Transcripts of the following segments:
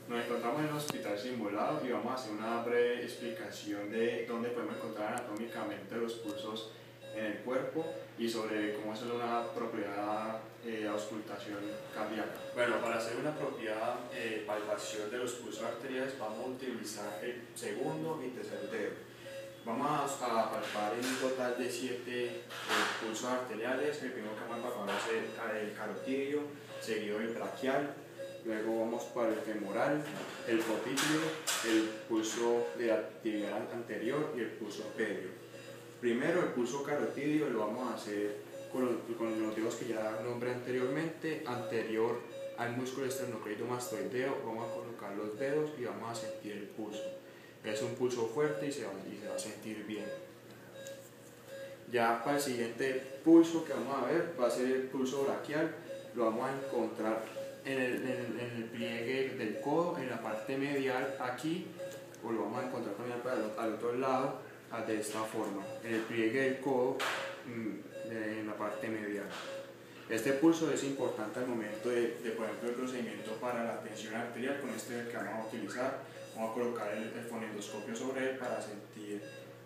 Nos encontramos en el hospital simulado y vamos a hacer una breve explicación de dónde podemos encontrar anatómicamente los pulsos en el cuerpo y sobre cómo hacer una apropiada auscultación cardíaca. Bueno, para hacer una apropiada palpación de los pulsos arteriales vamos a utilizar el segundo y tercer dedo. Vamos a palpar en un total de 7 pulsos arteriales. El primero que vamos a palpar va a ser el carotidio, seguido del braquial. Luego vamos para el femoral, el popliteo, el pulso de la tibial anterior y el pulso pedio. Primero el pulso carotidio lo vamos a hacer con los dedos que ya nombré anteriormente, anterior al músculo esternocleidomastoideo. Vamos a colocar los dedos y vamos a sentir el pulso. Es un pulso fuerte y se va a sentir bien. Ya para el siguiente pulso que vamos a ver va a ser el pulso braquial. Lo vamos a encontrar en el pliegue del codo, en la parte medial aquí, o lo vamos a encontrar también al otro lado, de esta forma, en el pliegue del codo, en la parte medial. Este pulso es importante al momento de por ejemplo, el procedimiento para la tensión arterial. Con este que vamos a utilizar, vamos a colocar el fonendoscopio sobre él para sentir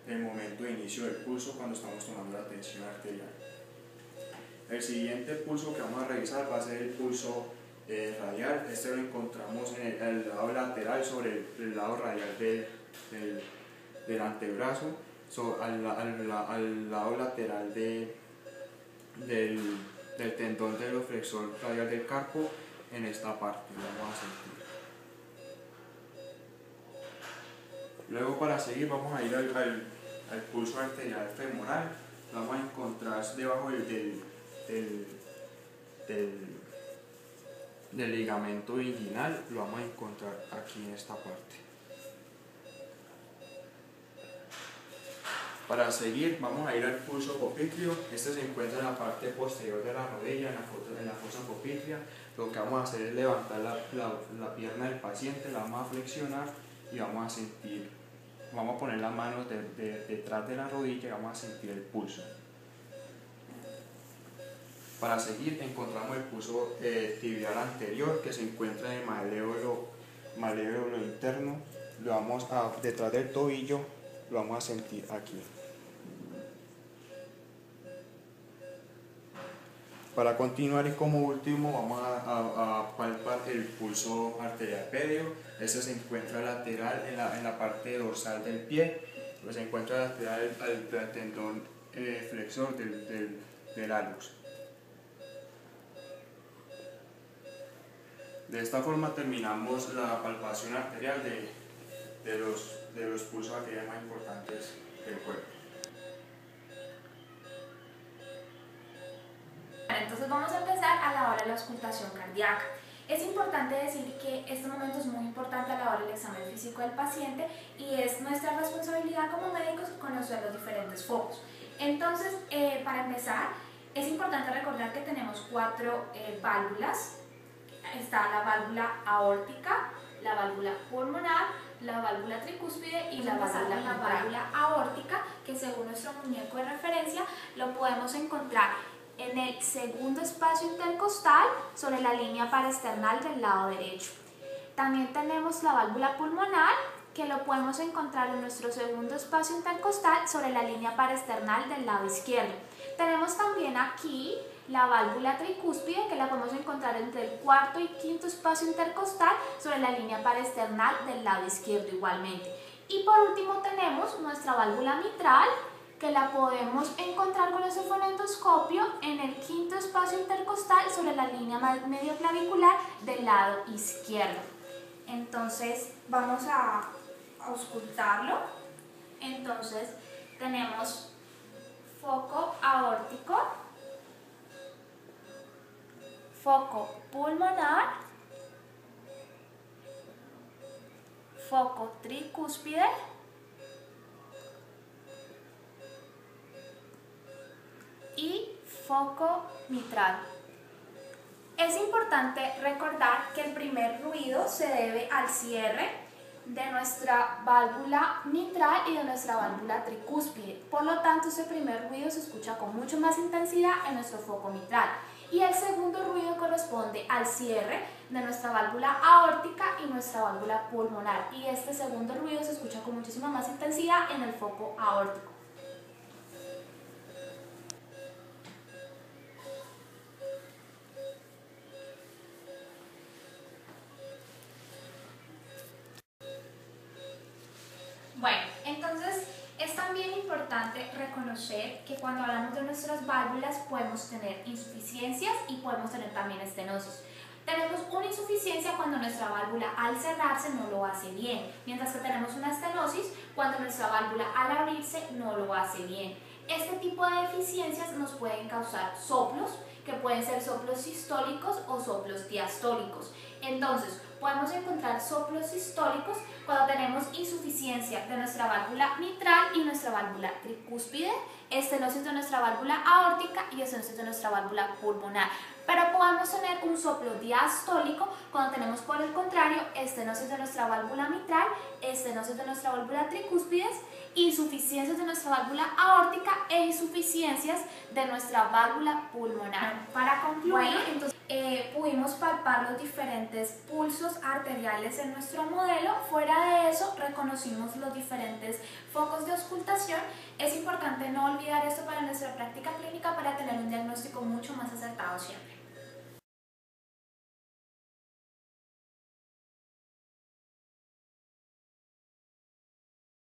el momento de inicio del pulso cuando estamos tomando la tensión arterial. El siguiente pulso que vamos a revisar va a ser el pulso radial. Este lo encontramos en el lado lateral, sobre el lado radial del antebrazo, al lado lateral del tendón del flexor radial del carpo. En esta parte lo vamos a sentir. Luego, para seguir, vamos a ir al pulso arterial femoral. Lo vamos a encontrar debajo del ligamento inguinal. Lo vamos a encontrar aquí en esta parte. Para seguir, vamos a ir al pulso popliteo. Este se encuentra en la parte posterior de la rodilla, en la fosa poplitea. Lo que vamos a hacer es levantar la pierna del paciente, la vamos a flexionar y vamos a sentir, vamos a poner las manos detrás de la rodilla y vamos a sentir el pulso. Para seguir, encontramos el pulso tibial anterior, que se encuentra en el maléolo interno. Lo vamos detrás del tobillo, lo vamos a sentir aquí. Para continuar y como último vamos a palpar el pulso arterial pedio. Este se encuentra lateral en la parte dorsal del pie, pues se encuentra lateral al tendón flexor del hallux. De esta forma terminamos la palpación arterial de los pulsos arteriales más importantes del cuerpo. Entonces vamos a empezar a la hora de la auscultación cardíaca. Es importante decir que este momento es muy importante a la hora del examen físico del paciente y es nuestra responsabilidad como médicos conocer los diferentes focos. Entonces, para empezar, es importante recordar que tenemos 4 válvulas. Está la válvula aórtica, la válvula pulmonar, la válvula tricúspide y la válvula aórtica, que según nuestro muñeco de referencia lo podemos encontrar en el segundo espacio intercostal sobre la línea paraesternal del lado derecho. También tenemos la válvula pulmonar, que lo podemos encontrar en nuestro segundo espacio intercostal sobre la línea paraesternal del lado izquierdo. Tenemos también aquí la válvula tricúspide, que la podemos encontrar entre el cuarto y quinto espacio intercostal sobre la línea paraesternal del lado izquierdo igualmente. Y por último tenemos nuestra válvula mitral, que la podemos encontrar con nuestro fonendoscopio en el quinto espacio intercostal sobre la línea medio clavicular del lado izquierdo. Entonces vamos a auscultarlo. Entonces tenemos foco aórtico, foco pulmonar, foco tricúspide, y foco mitral. Es importante recordar que el primer ruido se debe al cierre de nuestra válvula mitral y de nuestra válvula tricúspide. Por lo tanto, ese primer ruido se escucha con mucho más intensidad en nuestro foco mitral. Y el segundo ruido corresponde al cierre de nuestra válvula aórtica y nuestra válvula pulmonar. Y este segundo ruido se escucha con muchísima más intensidad en el foco aórtico. Bueno, entonces es también importante reconocer que cuando hablamos de nuestras válvulas podemos tener insuficiencias y podemos tener también estenosis. Tenemos una insuficiencia cuando nuestra válvula al cerrarse no lo hace bien, mientras que tenemos una estenosis cuando nuestra válvula al abrirse no lo hace bien. Este tipo de deficiencias nos pueden causar soplos, que pueden ser soplos sistólicos o soplos diastólicos. Entonces, podemos encontrar soplos sistólicos cuando tenemos insuficiencia de nuestra válvula mitral y nuestra válvula tricúspide, estenosis de nuestra válvula aórtica y estenosis de nuestra válvula pulmonar. Pero podemos tener un soplo diastólico cuando tenemos, por el contrario, estenosis de nuestra válvula mitral, estenosis de nuestra válvula tricúspide, insuficiencias de nuestra válvula aórtica e insuficiencias de nuestra válvula pulmonar. Para concluir, entonces, pudimos palpar los diferentes pulsos arteriales en nuestro modelo. Fuera de eso, reconocimos los diferentes focos de auscultación. Es importante no olvidar esto para nuestra práctica clínica para tener un diagnóstico mucho más acertado siempre.